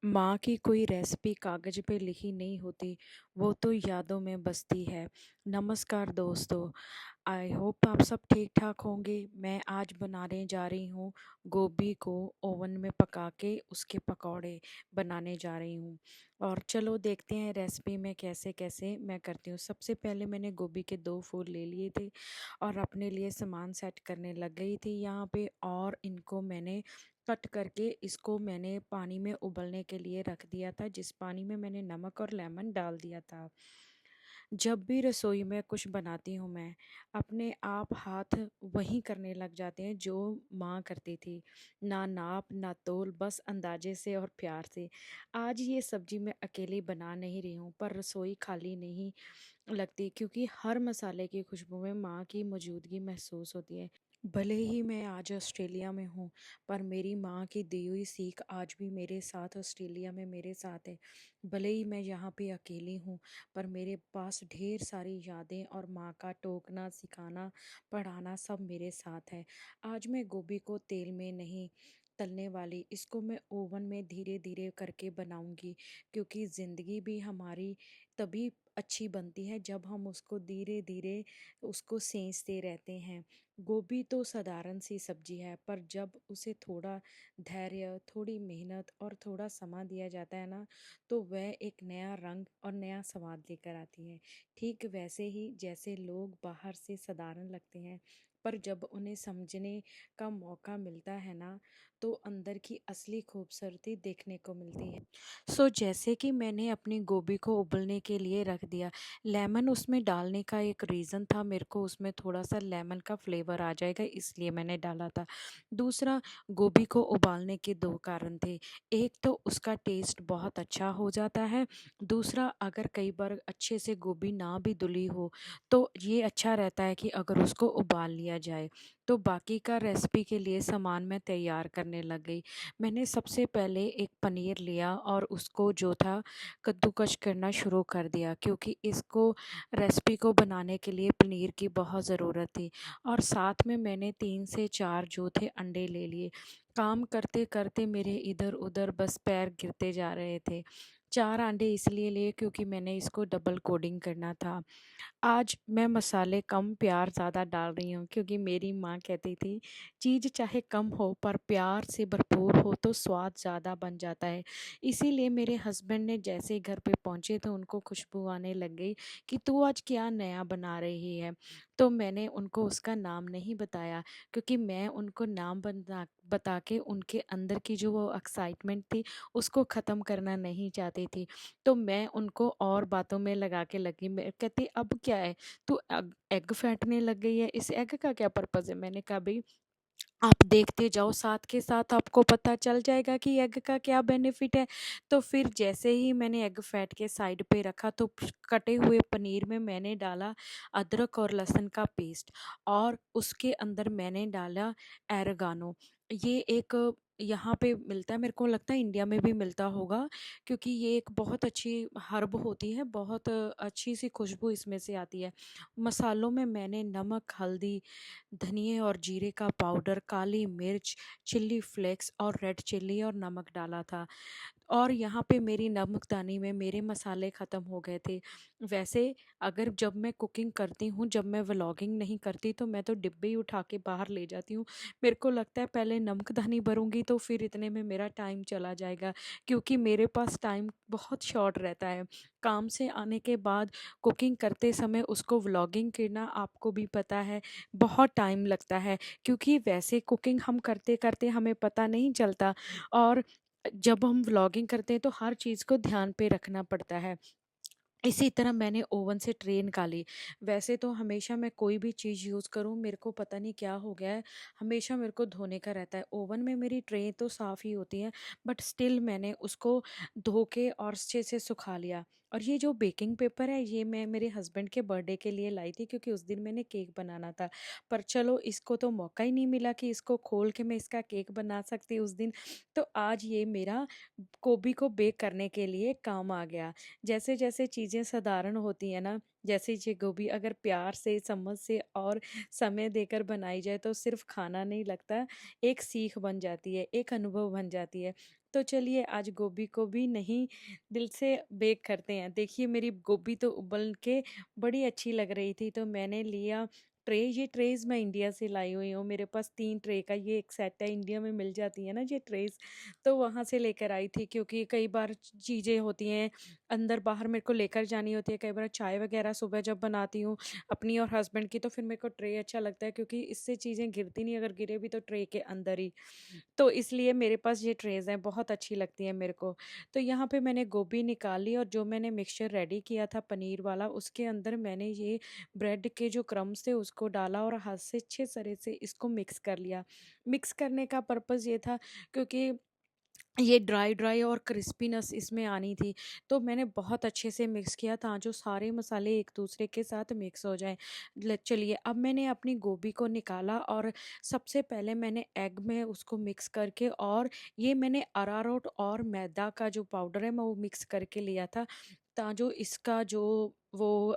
माँ की कोई रेसिपी कागज़ पे लिखी नहीं होती, वो तो यादों में बसती है। नमस्कार दोस्तों, आई होप आप सब ठीक-ठाक होंगे। मैं आज बनाने जा रही हूँ गोभी को ओवन में पका के उसके पकौड़े बनाने जा रही हूँ। और चलो देखते हैं रेसिपी में कैसे-कैसे मैं करती हूँ। सबसे पहले मैंने गोभी के 2 फूल ले लिए थे और अपने लिए सामान सेट करने लग गई थी यहाँ पे, और इनको मैंने कट करके इसको मैंने पानी में उबलने के लिए रख दिया था, जिस पानी में मैंने नमक और लेमन डाल दिया था। जब भी रसोई में कुछ बनाती हूँ मैं, अपने आप हाथ वही करने लग जाते हैं जो माँ करती थी। ना नाप, ना तोल, बस अंदाज़े से और प्यार से। आज ये सब्ज़ी मैं अकेली बना नहीं रही हूँ, पर रसोई खाली नहीं लगती, क्योंकि हर मसाले की खुशबू में माँ की मौजूदगी महसूस होती है। भले ही मैं आज ऑस्ट्रेलिया में हूँ, पर मेरी माँ की दी हुई सीख आज भी मेरे साथ ऑस्ट्रेलिया में मेरे साथ है। भले ही मैं यहाँ पे अकेली हूँ, पर मेरे पास ढेर सारी यादें और माँ का टोकना, सिखाना, पढ़ाना सब मेरे साथ है। आज मैं गोभी को तेल में नहीं तलने वाली, इसको मैं ओवन में धीरे-धीरे करके बनाऊँगी, क्योंकि ज़िंदगी भी हमारी तभी अच्छी बनती है जब हम उसको धीरे-धीरे उसको सेंचते रहते हैं। गोभी तो साधारण सी सब्जी है, पर जब उसे थोड़ा धैर्य, थोड़ी मेहनत और थोड़ा समय दिया जाता है ना, तो वह एक नया रंग और नया स्वाद लेकर आती है। ठीक वैसे ही जैसे लोग बाहर से साधारण लगते हैं, पर जब उन्हें समझने का मौका मिलता है ना, तो अंदर की असली खूबसूरती देखने को मिलती है। जैसे कि मैंने अपनी गोभी को उबलने के लिए रख दिया। लेमन उसमें डालने का एक रीज़न था, मेरे को उसमें थोड़ा-सा लेमन का फ्लेवर आ जाएगा, इसलिए मैंने डाला था। दूसरा, गोभी को उबालने के 2 कारण थे। एक तो उसका टेस्ट बहुत अच्छा हो जाता है, दूसरा अगर कई बार अच्छे से गोभी ना भी धुली हो, तो ये अच्छा रहता है कि अगर उसको उबाल लिया जाए। तो बाकी का रेसिपी के लिए सामान मैं तैयार करने लग गई। मैंने सबसे पहले एक पनीर लिया और उसको जो था कद्दूकस करना शुरू कर दिया, क्योंकि इसको रेसिपी को बनाने के लिए पनीर की बहुत ज़रूरत थी। और साथ में मैंने 3 से 4 जो थे अंडे ले लिए। काम करते-करते मेरे इधर-उधर बस पैर गिरते जा रहे थे। 4 अंडे इसलिए लिए क्योंकि मैंने इसको डबल कोडिंग करना था। आज मैं मसाले कम, प्यार ज़्यादा डाल रही हूँ, क्योंकि मेरी माँ कहती थी, चीज़ चाहे कम हो पर प्यार से भरपूर हो तो स्वाद ज़्यादा बन जाता है। इसीलिए मेरे हस्बैंड ने जैसे ही घर पे पहुँचे तो उनको खुशबू आने लग गई कि तू आज क्या नया बना रही है। तो मैंने उनको उसका नाम नहीं बताया, क्योंकि मैं उनको नाम बता के उनके अंदर की जो वो एक्साइटमेंट थी उसको ख़त्म करना नहीं चाहती थी। तो मैं उनको और बातों में लगा के लगी। मैं कहती, अब क्या है, तू एग फेंटने लग गई है, इस एग का क्या पर्पज़ है? मैंने कहा, भई आप देखते जाओ, साथ के साथ आपको पता चल जाएगा कि एग का क्या बेनिफिट है। तो फिर जैसे ही मैंने एग फेंट के साइड पे रखा, तो कटे हुए पनीर में मैंने डाला अदरक और लहसुन का पेस्ट, और उसके अंदर मैंने डाला ओरिगानो। ये एक यहाँ पे मिलता है, मेरे को लगता है इंडिया में भी मिलता होगा, क्योंकि ये एक बहुत अच्छी हर्ब होती है, बहुत अच्छी सी खुशबू इसमें से आती है। मसालों में मैंने नमक, हल्दी, धनिये और जीरे का पाउडर, काली मिर्च, चिल्ली फ्लेक्स और रेड चिल्ली और नमक डाला था। और यहाँ पे मेरी नमकदानी में मेरे मसाले ख़त्म हो गए थे। वैसे अगर जब मैं कुकिंग करती हूँ, जब मैं व्लॉगिंग नहीं करती, तो मैं तो डिब्बे ही उठा के बाहर ले जाती हूँ। मेरे को लगता है पहले नमकदानी भरूँगी तो फिर इतने में मेरा टाइम चला जाएगा, क्योंकि मेरे पास टाइम बहुत शॉर्ट रहता है। काम से आने के बाद कुकिंग करते समय उसको व्लॉगिंग करना, आपको भी पता है, बहुत टाइम लगता है, क्योंकि वैसे कुकिंग हम करते-करते हमें पता नहीं चलता, और जब हम व्लॉगिंग करते हैं तो हर चीज़ को ध्यान पे रखना पड़ता है। इसी तरह मैंने ओवन से ट्रे निकाली। वैसे तो हमेशा मैं कोई भी चीज़ यूज़ करूँ, मेरे को पता नहीं क्या हो गया है, हमेशा मेरे को धोने का रहता है। ओवन में मेरी ट्रे तो साफ़ ही होती है, बट स्टिल मैंने उसको धो के और अच्छे से सुखा लिया। और ये जो बेकिंग पेपर है, ये मैं मेरे हस्बैंड के बर्थडे के लिए लाई थी, क्योंकि उस दिन मैंने केक बनाना था। पर चलो, इसको तो मौका ही नहीं मिला कि इसको खोल के मैं इसका केक बना सकती उस दिन। तो आज ये मेरा गोभी को बेक करने के लिए काम आ गया। जैसे-जैसे चीज़ें साधारण होती हैं ना, जैसे ये गोभी अगर प्यार से, समझ से और समय देकर बनाई जाए, तो सिर्फ़ खाना नहीं लगता, एक सीख बन जाती है, एक अनुभव बन जाती है। तो चलिए आज गोभी को भी नहीं, दिल से बेक करते हैं। देखिए मेरी गोभी तो उबल के बड़ी अच्छी लग रही थी, तो मैंने लिया ट्रे। ये ट्रेज़ मैं इंडिया से लाई हुई हूँ। मेरे पास 3 ट्रे का ये एक सेट है, इंडिया में मिल जाती है ना ये ट्रेज़, तो वहाँ से लेकर आई थी। क्योंकि कई बार चीज़ें होती हैं अंदर-बाहर, मेरे को लेकर जानी होती है। कई बार चाय वग़ैरह सुबह जब बनाती हूँ अपनी और हस्बैंड की, तो फिर मेरे को ट्रे अच्छा लगता है, क्योंकि इससे चीज़ें गिरती नहीं, अगर गिरे भी तो ट्रे के अंदर ही। तो इसलिए मेरे पास ये ट्रेज़ हैं, बहुत अच्छी लगती हैं मेरे को। तो यहाँ पे मैंने गोभी निकाली, और जो मैंने मिक्सचर रेडी किया था पनीर वाला, उसके अंदर मैंने ये ब्रेड के जो क्रम्ब्स थे उसको डाला, और हाथ से अच्छे तरह से इसको मिक्स कर लिया। मिक्स करने का पर्पज़ ये था, क्योंकि ये ड्राई और क्रिस्पीनेस इसमें आनी थी, तो मैंने बहुत अच्छे से मिक्स किया था जो सारे मसाले एक दूसरे के साथ मिक्स हो जाएँ। चलिए अब मैंने अपनी गोभी को निकाला, और सबसे पहले मैंने एग में उसको मिक्स करके, और ये मैंने अरारोट और मैदा का जो पाउडर है मैं वो मिक्स करके लिया था, जो इसका जो वो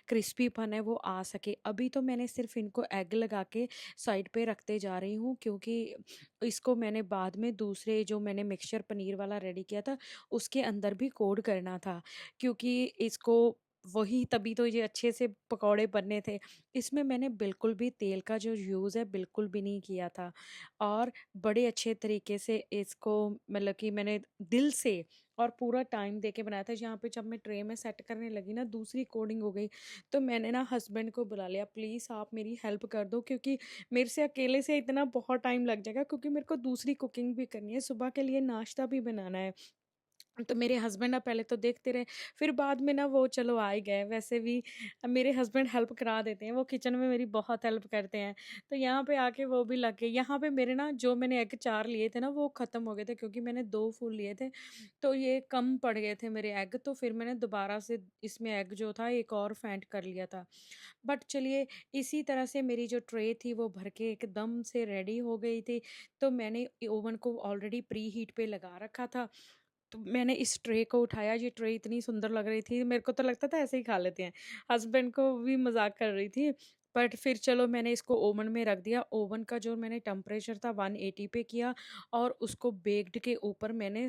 क्रिस्पीपन है वो आ सके। अभी तो मैंने सिर्फ़ इनको एग लगा के साइड पे रखते जा रही हूँ, क्योंकि इसको मैंने बाद में दूसरे जो मैंने मिक्सचर पनीर वाला रेडी किया था, उसके अंदर भी कोट करना था, क्योंकि इसको वही तभी तो ये अच्छे से पकौड़े बनने थे। इसमें मैंने बिल्कुल भी तेल का जो यूज़ है बिल्कुल भी नहीं किया था, और बड़े अच्छे तरीके से इसको, मतलब कि मैंने दिल से और पूरा टाइम दे के बनाया था। यहाँ पे जब मैं ट्रे में सेट करने लगी ना, दूसरी कोडिंग हो गई, तो मैंने ना हस्बैंड को बुला लिया, प्लीज़ आप मेरी हेल्प कर दो, क्योंकि मेरे से अकेले से इतना बहुत टाइम लग जाएगा, क्योंकि मेरे को दूसरी कुकिंग भी करनी है, सुबह के लिए नाश्ता भी बनाना है। तो मेरे हस्बैंड ना पहले तो देखते रहे, फिर बाद में ना वो चलो आ ही गए। वैसे भी मेरे हस्बैंड हेल्प करा देते हैं, वो किचन में मेरी बहुत हेल्प करते हैं। तो यहाँ पे आके वो भी लग गए। यहाँ पे मेरे ना जो मैंने एग 4 लिए थे ना वो ख़त्म हो गए थे, क्योंकि मैंने 2 फुल लिए थे, तो ये कम पड़ गए थे मेरे एग, तो फिर मैंने दोबारा से इसमें एग जो था एक और फेंट कर लिया था। बट चलिए इसी तरह से मेरी जो ट्रे थी वो भर के एकदम से रेडी हो गई थी। तो मैंने ओवन को ऑलरेडी प्री हीट पे लगा रखा था। तो मैंने इस ट्रे को उठाया, ये ट्रे इतनी सुंदर लग रही थी, मेरे को तो लगता था ऐसे ही खा लेते हैं। हस्बैंड को भी मज़ाक कर रही थी, बट फिर चलो मैंने इसको ओवन में रख दिया। ओवन का जो मैंने टेम्परेचर था 180 पे किया, और उसको बेक्ड के ऊपर मैंने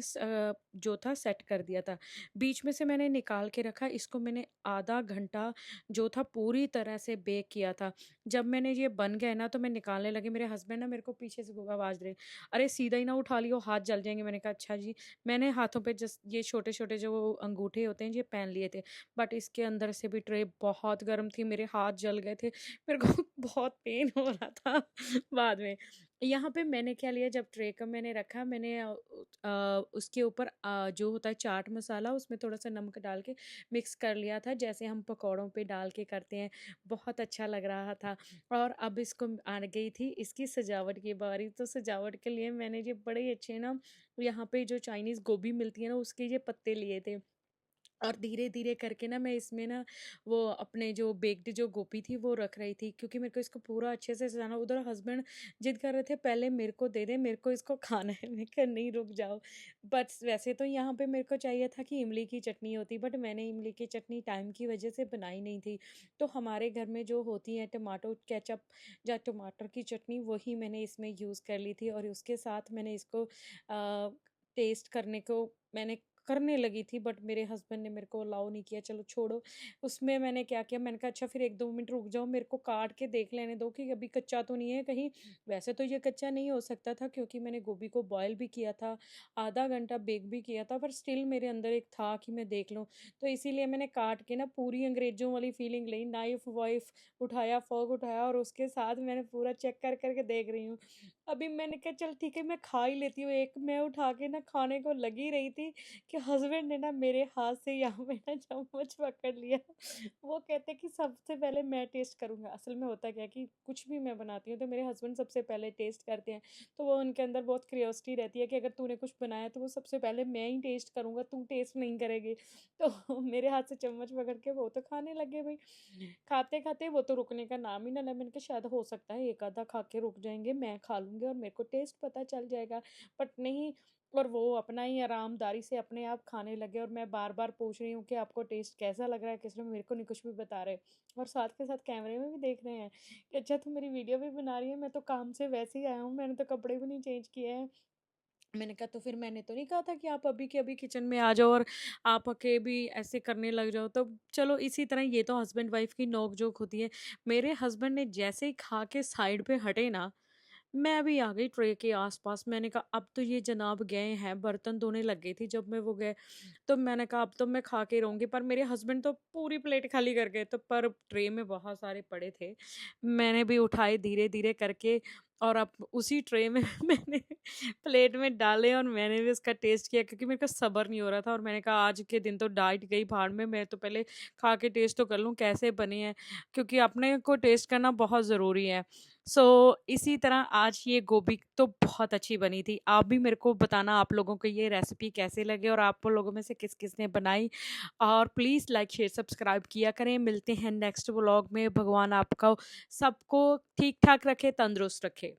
जो था सेट कर दिया था। बीच में से मैंने निकाल के रखा, इसको मैंने आधा घंटा जो था पूरी तरह से बेक किया था। जब मैंने ये बन गए ना, तो मैं निकालने लगी, मेरे हस्बैंड ना मेरे को पीछे से आवाज़ दे रहे, "अरे सीधा ही ना उठा लियो, हाथ जल जाएँगे।" मैंने कहा, "अच्छा जी।" मैंने हाथों पे जस्ट ये छोटे-छोटे जो अंगूठे होते हैं ये पहन लिए थे, बट इसके अंदर से भी ट्रे बहुत गर्म थी, मेरे हाथ जल गए थे, मेरे को बहुत पेन हो रहा था बाद में। यहाँ पे मैंने क्या लिया, जब ट्रे को मैंने रखा, मैंने उसके ऊपर जो होता है चाट मसाला, उसमें थोड़ा-सा नमक डाल के मिक्स कर लिया था, जैसे हम पकौड़ों पे डाल के करते हैं, बहुत अच्छा लग रहा था। और अब इसको आ गई थी इसकी सजावट की बारी, तो सजावट के लिए मैंने ये बड़े अच्छे ना, यहाँ पे जो चाइनीज़ गोभी मिलती है ना उसके ये पत्ते लिए थे, और धीरे-धीरे करके ना मैं इसमें ना वो अपने जो बेक्ड जो गोभी थी वो रख रही थी, क्योंकि मेरे को इसको पूरा अच्छे से सजाना। उधर हस्बैंड जिद कर रहे थे, पहले मेरे को दे दे, मेरे को इसको खाना है। मैं कहा नहीं, रुक जाओ। बट वैसे तो यहाँ पे मेरे को चाहिए था कि इमली की चटनी होती, बट मैंने इमली की चटनी टाइम की वजह से बनाई नहीं थी। तो हमारे घर में जो होती है टमाटो केचप या टमाटर की चटनी, वही मैंने इसमें यूज़ कर ली थी, और उसके साथ मैंने इसको टेस्ट करने को मैंने करने लगी थी, बट मेरे हस्बैंड ने मेरे को अलाउ नहीं किया, चलो छोड़ो। उसमें मैंने क्या किया, मैंने कहा अच्छा फिर 1-2 मिनट रुक जाओ, मेरे को काट के देख लेने दो कि अभी कच्चा तो नहीं है कहीं। वैसे तो ये कच्चा नहीं हो सकता था, क्योंकि मैंने गोभी को बॉयल भी किया था, आधा घंटा बेक भी किया था, पर स्टिल मेरे अंदर एक था कि मैं देख लूँ। तो इसीलिए मैंने काट के ना पूरी अंग्रेज़ों वाली फीलिंग ली, नाइफ़-वाइफ़ उठाया, फ़ोर्क उठाया, और उसके साथ मैंने पूरा चेक कर के देख रही हूँ। अभी मैंने कहा चल ठीक है मैं खा ही लेती हूँ एक, मैं उठा के ना खाने को लगी रही थी कि हस्बैंड ने ना मेरे हाथ से यहाँ पे ना चम्मच पकड़ लिया। वो कहते कि सबसे पहले मैं टेस्ट करूँगा। असल में होता क्या है कि कुछ भी मैं बनाती हूँ तो मेरे हस्बैंड सबसे पहले टेस्ट करते हैं। तो वो उनके अंदर बहुत क्यूरियोसिटी रहती है कि अगर तूने कुछ बनाया तो वो सबसे पहले मैं ही टेस्ट करूँगा, तू टेस्ट नहीं करेगी। तो मेरे हाथ से चम्मच पकड़ के वो तो खाने लगे भई। खाते-खाते वो तो रुकने का नाम ही ना लें। मैंने कहा शायद हो सकता है एक आधा खा के रुक जाएँगे, मैं खा लूँगी और मेरे को टेस्ट पता चल जाएगा। बट नहीं, और वो अपना ही आरामदारी से अपने आप खाने लगे, और मैं बार-बार पूछ रही हूँ कि आपको टेस्ट कैसा लग रहा है? किस में मेरे को नहीं कुछ भी बता रहे, और साथ के साथ कैमरे में भी देख रहे हैं कि अच्छा तू मेरी वीडियो भी बना रही है, मैं तो काम से वैसे ही आया हूँ, मैंने तो कपड़े भी नहीं चेंज किए हैं। मैंने कहा तो फिर मैंने तो नहीं कहा था कि आप अभी के अभी किचन में आ जाओ और आप के भी ऐसे करने लग जाओ। तो चलो इसी तरह ये तो हस्बैंड वाइफ की नोक-झोंक होती है। मेरे हस्बैंड ने जैसे ही खा के साइड पे हटे ना, मैं भी आ गई ट्रे के आस-पास। मैंने कहा अब तो ये जनाब गए हैं, बर्तन धोने लग गई थी जब मैं वो गए। तो मैंने कहा अब तो मैं खा के रहूँगी, पर मेरे हस्बैंड तो पूरी प्लेट खाली कर गए। तो पर ट्रे में बहुत सारे पड़े थे। मैंने भी उठाए धीरे-धीरे करके और अब उसी ट्रे में मैंने प्लेट में डाले और मैंने भी उसका टेस्ट किया, क्योंकि मेरे को सब्र नहीं हो रहा था और मैंने कहा आज के दिन तो डाइट गई भाड़ में, मैं तो पहले खा के टेस्ट तो कर लूँ कैसे बने हैं, क्योंकि अपने को टेस्ट करना बहुत ज़रूरी है। सो इसी तरह आज ये गोभी तो बहुत अच्छी बनी थी। आप भी मेरे को बताना आप लोगों को ये रेसिपी कैसे लगे और आप लोगों में से किस-किस ने बनाई, और प्लीज़ लाइक, शेयर, सब्सक्राइब किया करें। मिलते हैं नेक्स्ट व्लॉग में। भगवान आपका सबको ठीक-ठाक रखे, तंदुरुस्त रखे।